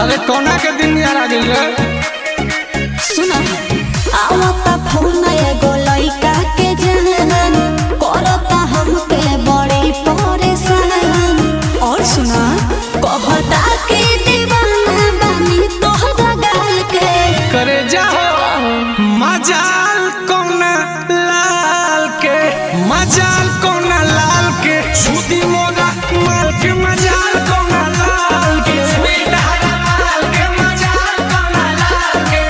अरे कोना के दिन यार आ गइल रे। सुना आवता फोन एगो लइका के जहन करता हमके बड़ी परेशान। और सुना कहता के दीवाना बानी तोहरा गाल के करे जाओ मजाल कोना लाल के, मजाल कोना लाल के छुदी मोरा माल के, मजाल कोना लाल के बेटा माल के, मजाल कोना लाल के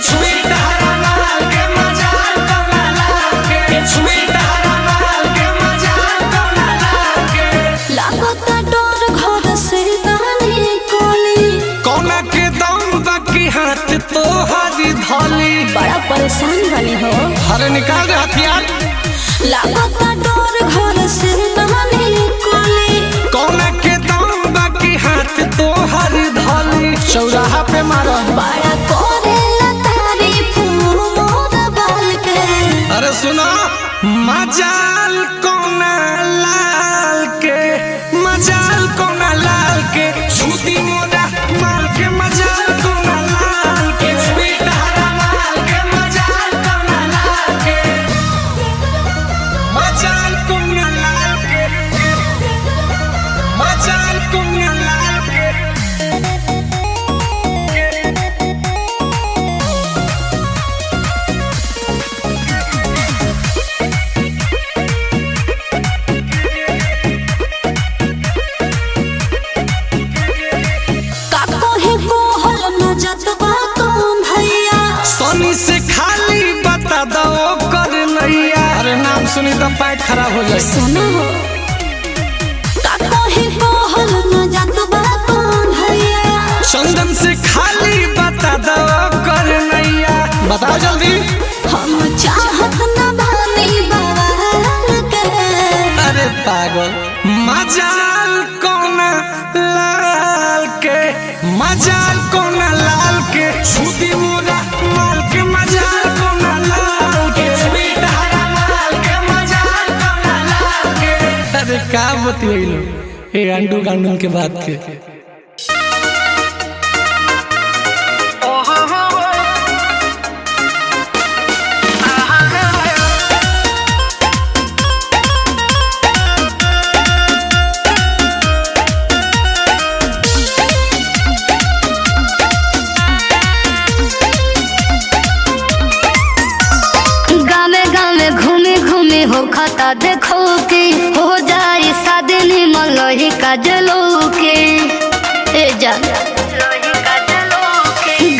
छुई डहरा माल के, मजाल कोना लाल के छुई डहरा माल के, मजाल कोना लाल के। लागता डोर घर से दानी कोली कोना के दम बाकी हाथ तो हारी धोली। बड़ा परेशान बनी हो। अरे निकाल दे हथियार। लागता डोर घर से दानी कोली कोना के दम बाकी हाथ तो हारी धोली। चौराहा पे मारो बड़ा करेला तारीफ मोर बाल के। अरे सुनो मजाल कोना लाल के, मजाल कोना लाल के छुदी मोरा माल के, मजाल कोना लाल के बेटा माल के, मजाल कोना लाल के, मजाल कोना लाल के, मजाल कोना लाल के। का कोहे कोहल न जतबा तुम भैया सोनी से खाली बता दो कर नैया। अरे नाम सुनी तो पैट खराब हो जाए। सुनो का कोहे कोहल न जतबा तुम भैया चंदन से खाली बता दो कर नैया। बताओ जल्दी। हम चाहत न बानी बवाल के। अरे पागल मजाल कोना लाल के, मजाल कोना लाल के छुदी मोरा माल के, मजाल कोना लाल के बेटा माल के, मजाल कोना लाल के। अरे का बतियैलो ए अंडू गांडू के बात के। हो खाता देखो कि हो जाए सादनी मलही का जलो के ए जान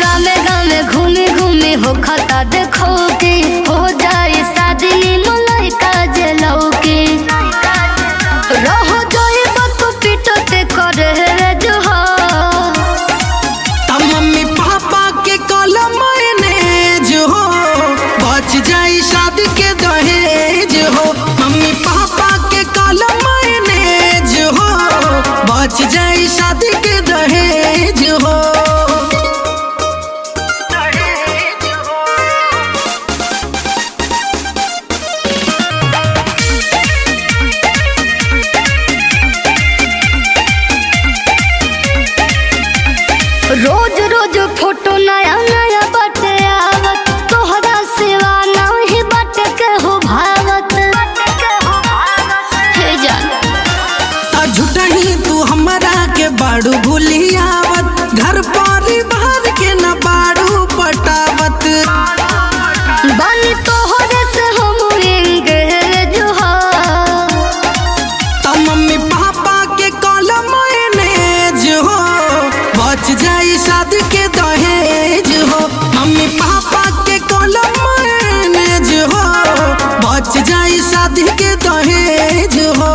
गामे गामे घूमे घूमे हो खाता देखो कि हो जाए सादनी मलही का जलो के रहो जोई बतु पिटते करे जो हो मम्मी पापा के कलम ने जो हो बच जाई शादी के दहेज हो। मम्मी पापा के कलम ने जो हो बच जाई शादी के दहेज हो। रोज रोज फोटो नया नया बटे आवत तोहरा सिवा नहीं बटे के हो भावत हे जान झूठा ही तू हमरा के बाड़ू भूलियावत, घर परिवार के न बाड़ू पटावत। बनी तोहरे से हम एंगेज हो मम्मी पापा के कलम ने जो हो बच जाई शादी के दहेज हो। मम्मी पापा के कलम ने जो हो बच जाई शादी के दहेज हो।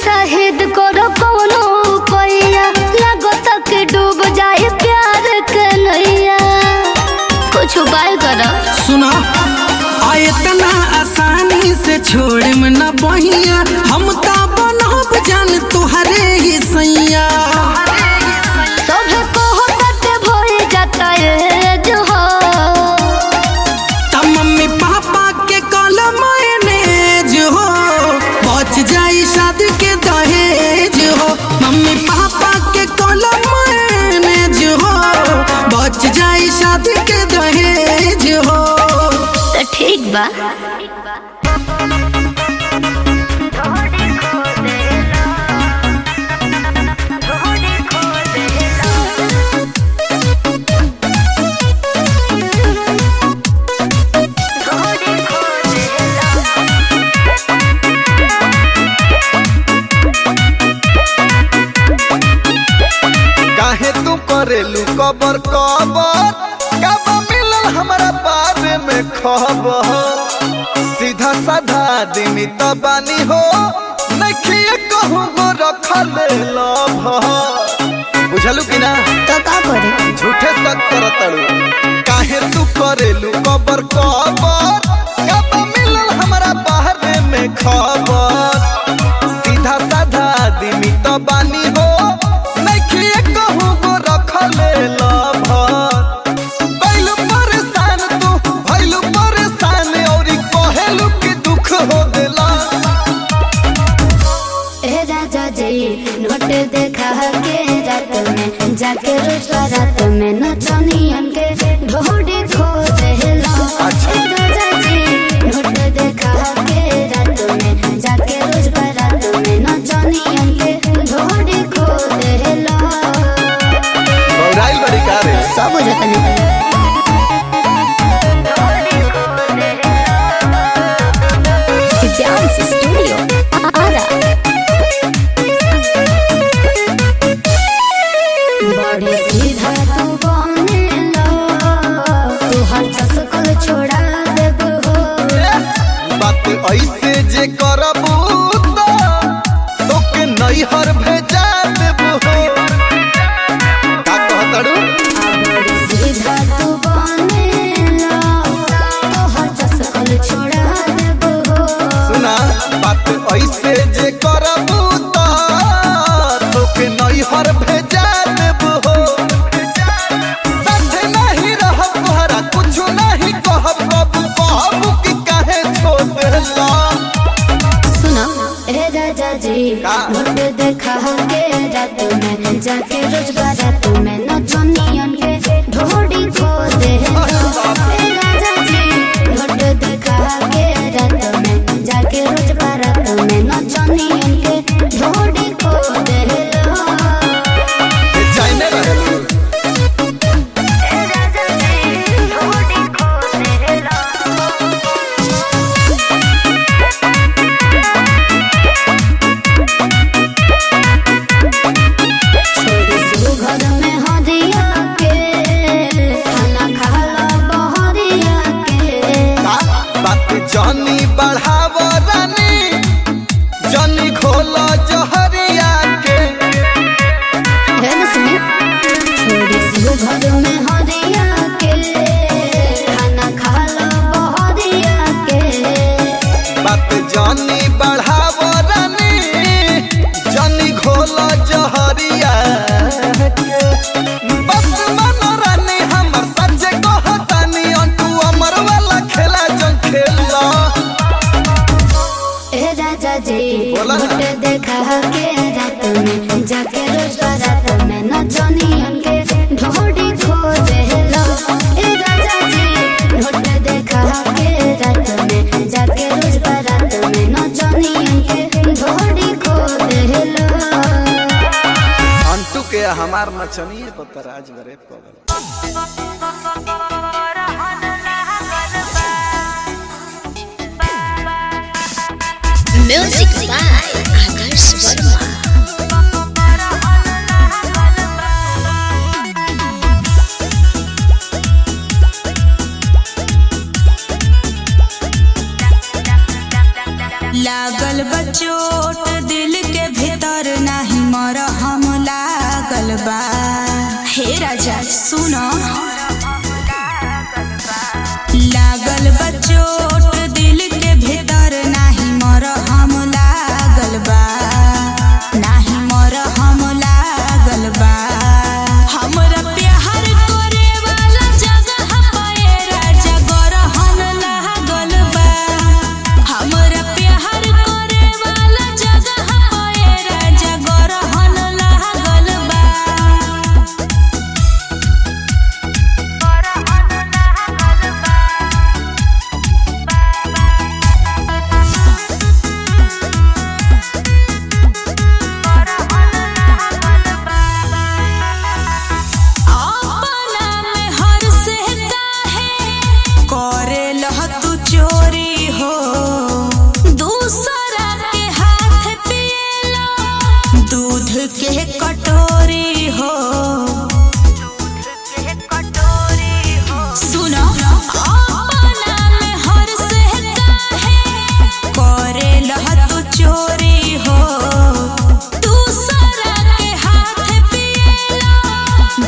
शाहिद करो कोनो पैया लगो तक डूब जाए प्यार छोड़म न बहिया हम ता बनब जान तुहरे ही सैया तोहे कहते भोई जाता है जो हो त मम्मी पापा के कलम मैनेज हो बच जाई शादी के दहेज हो मम्मी पापा के कलम मैनेज हो बच जाई शादी के दहेज हो तो ठीक बा काहे तू करेलू कबर कबर कब मिलल हमरा बारे में खबर सीधा साधा आदमी त बानी हो नखिए कहूँ गो रखल लभ बुझलू कि ना तो का करे झूठे शक करतड़ू काहे तू करेलू कबर कबर कब मिलल हमरा बारे में खबर सीधा साधा आदमी त बानी हो नखिए कहूँ गो रखल लभर भइलू परेशान तू भइलू परेशान औरी कहेलू कि दुख हो देला ए राजा जी नोट देखा के रात में जाके रोज रात में नचनियन के ढोड़ी खो देला ए राजा जी नोट देखा के रात में जाके रोज रात में नचनियन के ढोड़ी खो देला बौराइल बड़ी का रे सब हो जाता नहीं डांस स्टूडियो आरा बड़े सीधा तू बनेला तू हर चस्कल छोड़ा देब हो बात ऐसे जे करबू त तोके नैहर भेजा देबू हो का कहतड़ू बड़े सीधा तू बनेला तू हर चस्कल छोड़ा देब हो सुना बात ऐसे जे करबू त तोके नैहर भेजा देबू हो साथे नहीं रहब तोहरा कुछ नहीं कहब कबू कहबू कि काहे छोड़ देला सुना ए राजा जी का? नोट देखा के रात में जाके रोज बारात में नचनियन के ढोड़ी खो दे ए राजा जी नोट देखा के रात में जाके रोज बारात में नचनियन के ढोड़ी खो दे जाने रहलू ए राजा जी ढोड़ी खो देला घर में हरिया के खाना खाला बहरिया के बात जानी बढ़ाव रानी जानी खोल जहरिया के है ना सुनी छोड़ी सो घर में हरिया के खाना खाला बहरिया के बात जानी बढ़ाव रानी जानी खोल जहरिया के बस मन रानी हमर सच्चे कहतानी अंटू अमर वाला खेला जन खेला ए राजा जी बोला ना। नोट देखा के रात में जाके रोज बारात में नचनियन के ढोड़ी खो देला ए राजा जी नोट देखा के रात में जाके रोज बारात में नचनियन के ढोड़ी खो देला अंटू के हमार नचनिए पता राज बरे पगल म्यूजिक बाय आदर्श वर्मा। लागल बा चोट दिल के भीतर नाही मरहम लागल बा। हे राजा सुनो, लागल बा चोट दिल के भीतर नाही के कटोरी हो सुनो अपना में हर से काहे करे लह तू चोरी हो दूसरा के हाथ पिएला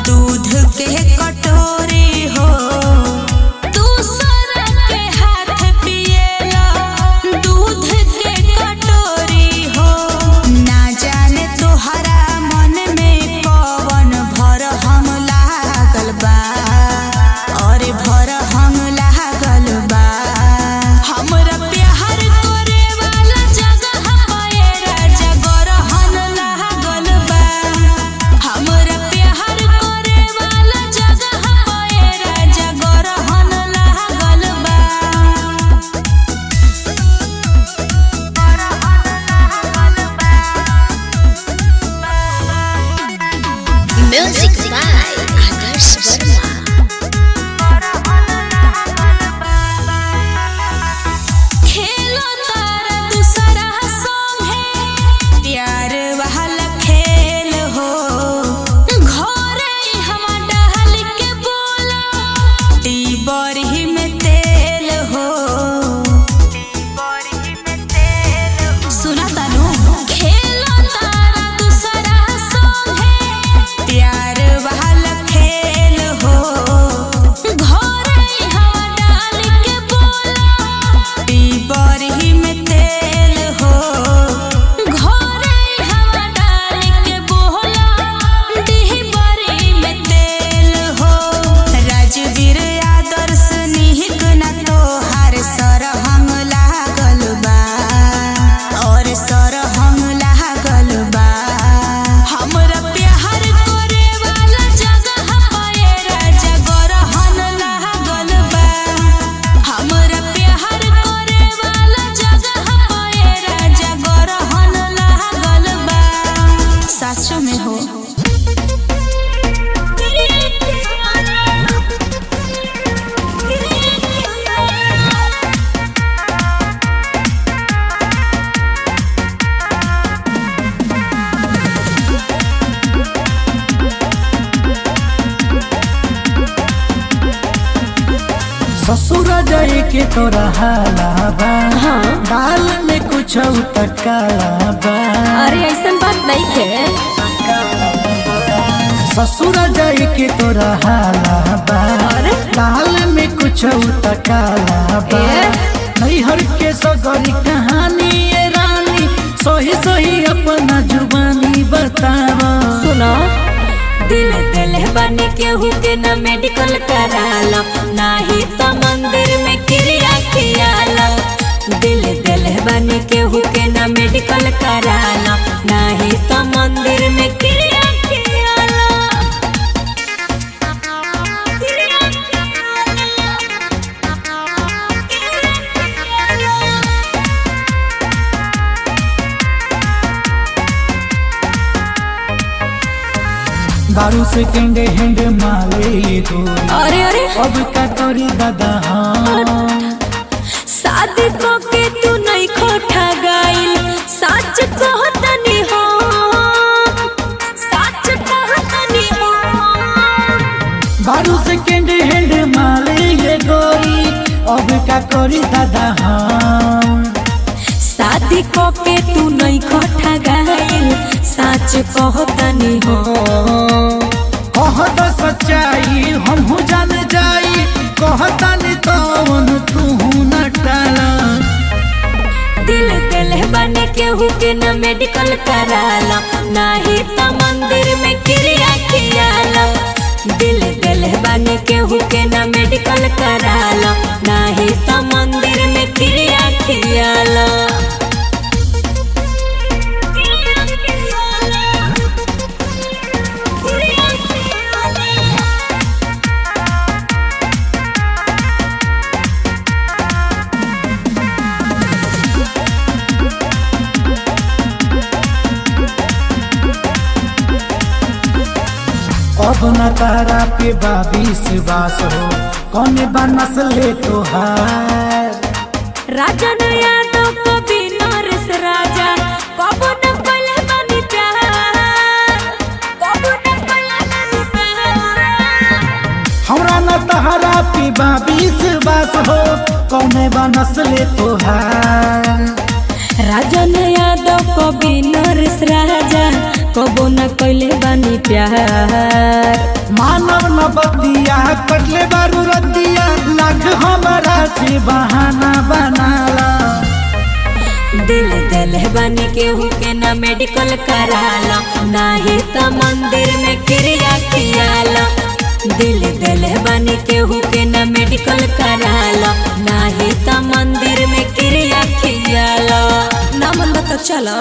दूध के कटोरी हो दूसरा के हाथ पिएला दूध के कटोरी हो ना जाने तोहरा मन में कौन भर हम लागल बा और भर हम लागल बा हमरा प्यार करे वाला जगह पे राजा गरहन लागल बा हमरा प्यार करे वाला जगह पे राजा गरहन लागल बा म्यूजिक बाय आदर्श वर्मा। खेलो तारा दूसरा संगे प्यार वाला खेल हो घरे हम डाल के बोला टीबरी में तेल हो सुना तानू खेलो तारा दूसरा संगे प्यार वाला खेल हो घरे हम डाल के बोला टीबरी में तेल हो घरे हम डाल के बोला टीबरी में तेल हो राजवीर आदर्श निहिक ना तोहार सरहंग लागल बा और सरहंग लागल बा हमरा प्यार करे वाला जगह पे राजा गरहन लागल बा हमरा प्यार करे वाला जगह पे राजा गरहन लागल बा सच में हो ससुर जाए के तोरा हाला बा दाल में कुछ उतकाला बा अरे ऐसा बात नहीं है। ससुर जाए के तोरा हाला बा दाल में कुछ उतकाला बा नैहर के सगरी कहानी ये रानी सही सही अपना जुबानी बतावा सुनो दिल दिल बनी केहू के न मेडिकल कराला नाही तो मंदिर में क्रिया कियाला दिल दिल बनी केहू के न मेडिकल कराला नाही तो मंदिर में क्रिया कियाला दारू से केंडे हेंडे माले तो अरे अरे अब का करी दादा हाँ शादी को के तू नहीं खोटा गाइल सच कहतनी हो सच कहतनी हो दारू से केंडे हेंडे माले ये गोरी अब का करी दादा हाँ शादी को के तू नहीं खोटा गाइल सच कहतनी हो कहत सच्चाई हमहू जान जाई कहतनी तो तू न टाला दिल दिल बने केहू के न मेडिकल कराला नाही तो मंदिर में क्रिया कियाला दिल दिल बने केहू के न मेडिकल कराला नाही तो मंदिर में क्रिया कियाला अब न तारा पे विश्वास हो कौन बा नस्ल तोहार राजन यादव को भी नरेश राजा कबो न पहले बनी प्यार तहरा पीबा विश्वास हो कौने बनसले तोहार। राजन यादव कवि नरेश राजा कबो न कैले बानी प्यार। मानव न बतिया कटले बारू रतिया लाख हमारा से बहाना बनाला। दिल दिल बानी केहू के न मेडिकल कराला नाही त मंदिर में क्रिया कियाला। दिल दिल बानी केहू के न मेडिकल कराला नाही त मंदिर में क्रिया कियाला। ना मन बता चला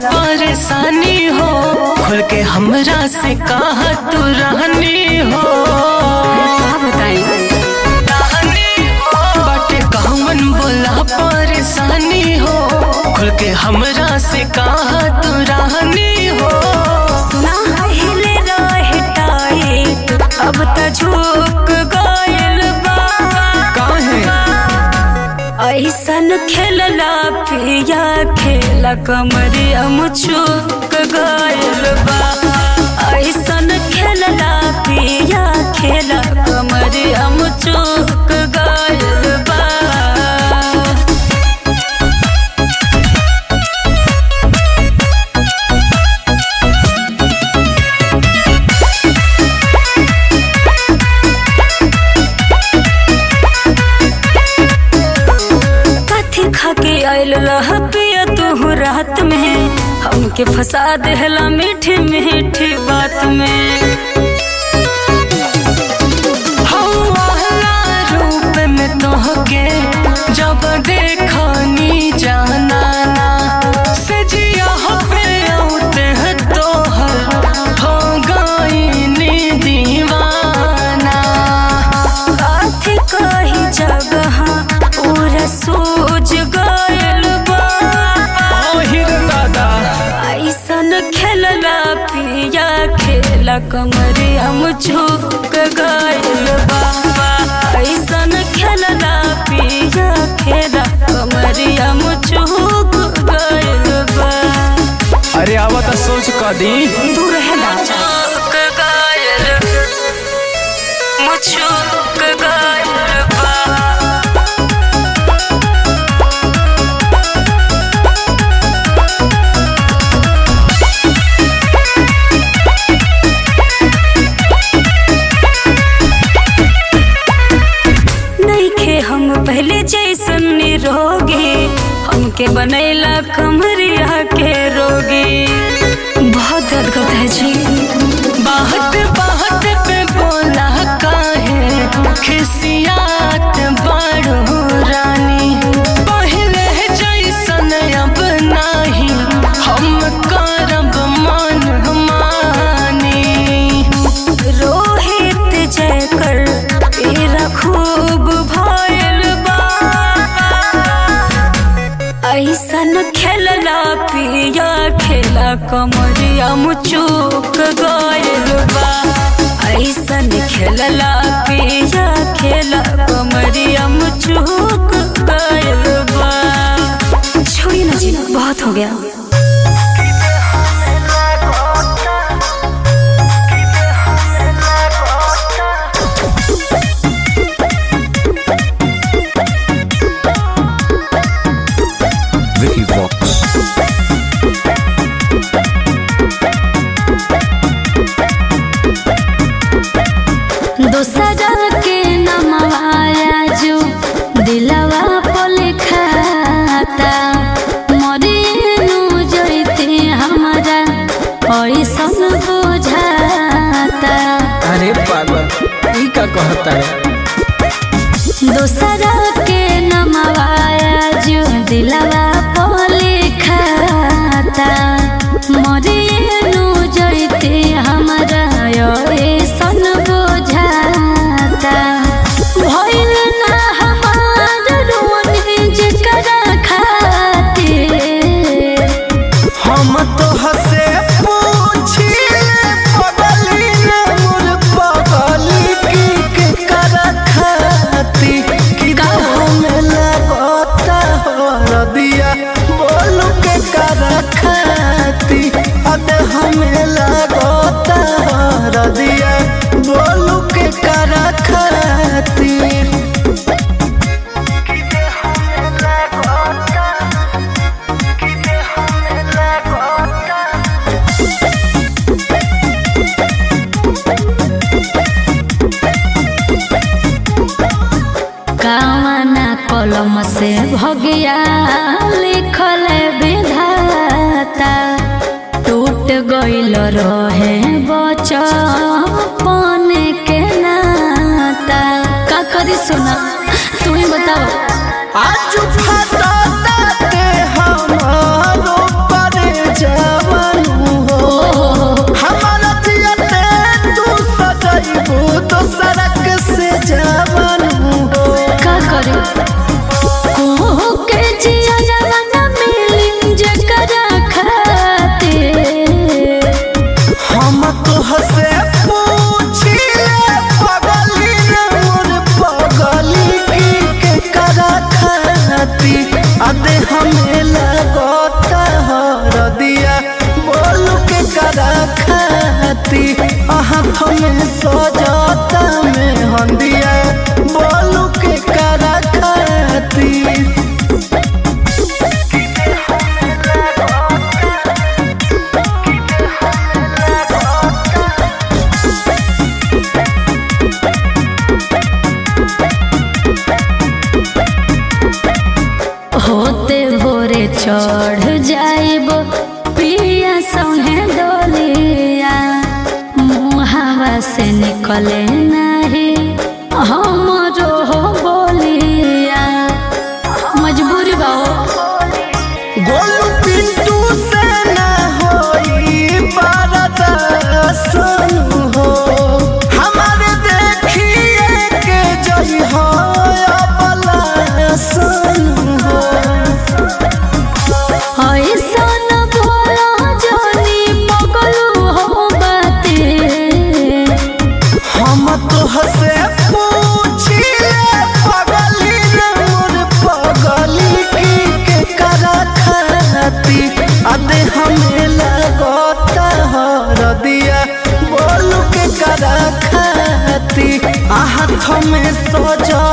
परेशानी हो खुल के हमरा से कहा तू रहनी हो बाटे कहवन बोला परेशानी हो खुल के हमरा से कहा तू रहनी हो सुना हिले रहे टाइट अब त झुक गइल बा ऐसन खेलला पिया खेला कमरिया मुचुक गयल बा। ऐसन खेलला पिया खेला कमरिया मुचुक गयल बा। खाके आयल पिया तू रात में हमके फंसा देहला मीठी मीठी बात में। रूप में तोहके जब देखनी जाना से जिया पे आते हैं तोहर हो गई दीवाना। काथी कही जगह पूरा सूझ गयल बा। ऐसन खेलला पिया खेला कमरिया मुझुक गयल बा। ऐसन खेलला पिया खेला कमरिया मुझुक गयल बा। अरे आवा तो सोच कर दी दूर है ना मुझुक गयल मुझुक गयल बा। हम पहले जैसन निरोगी हमके बनैला कमरिया के रोगी। बहुत दर्द करता है जी। बाहत बाहत पे बोला काहे खिसियात बाड़ो रानी। पहले जैसन अब नाही हम करब मन मानी। रोहित जयकर तेरा खूब ऐसन खेलला पिया खेला कमरिया मुचुक गयल बा। ऐसन खेलला पिया खेला कमरिया मुचुक गयल बा। छोड़ी ना जी बहुत हो गया। दोसरा के नमवाया जो दिलवा पे लिखाता। मरिनु जैते हमारा ऐसन बुझाता। अरे पागल ई का कहता है। दोसरा के नमवाया जो दिलवा पे लिखाता। मरिनु जैते हमारा ऐसन बुझाता। भइल ना हमार रोनी जेकरा खातिर हम तो हसे पूछिले पगली रे मोर पगली की कर खाती कि हमें लगता हो रदिया बोलू के कर खाती। अरे हमें लगता हो रदिया बोलू के कर खाती। कामना कलम से भगिया लिखल विधाता। टूट गइल रहे बचपन के नाता। का करी सुना तुम ही बताओ। आज फटा के हमारो पर जवानू हो। हमारा जियते तू सजाइबू तो सड़क से जवानू हो। का करे के जिया जवाना मिली जकरा खातिर। हम तो हसे पूछिले पगली रे मोर पगली की के कर सकले नहीं हमरो हो बोलिया मजबूरी बा गोलू पिंटू से ना होई बर्दाश्त हो हमारे देखिए के जई हो अबलासन हो ऐसा न बोला जानी पगलू हो बाते हम तो हसे पूछिए पगली रे मोर पगली के करा खाती अदे हमें लगता हरदिया बोलू के करा खाती हाथ में सजा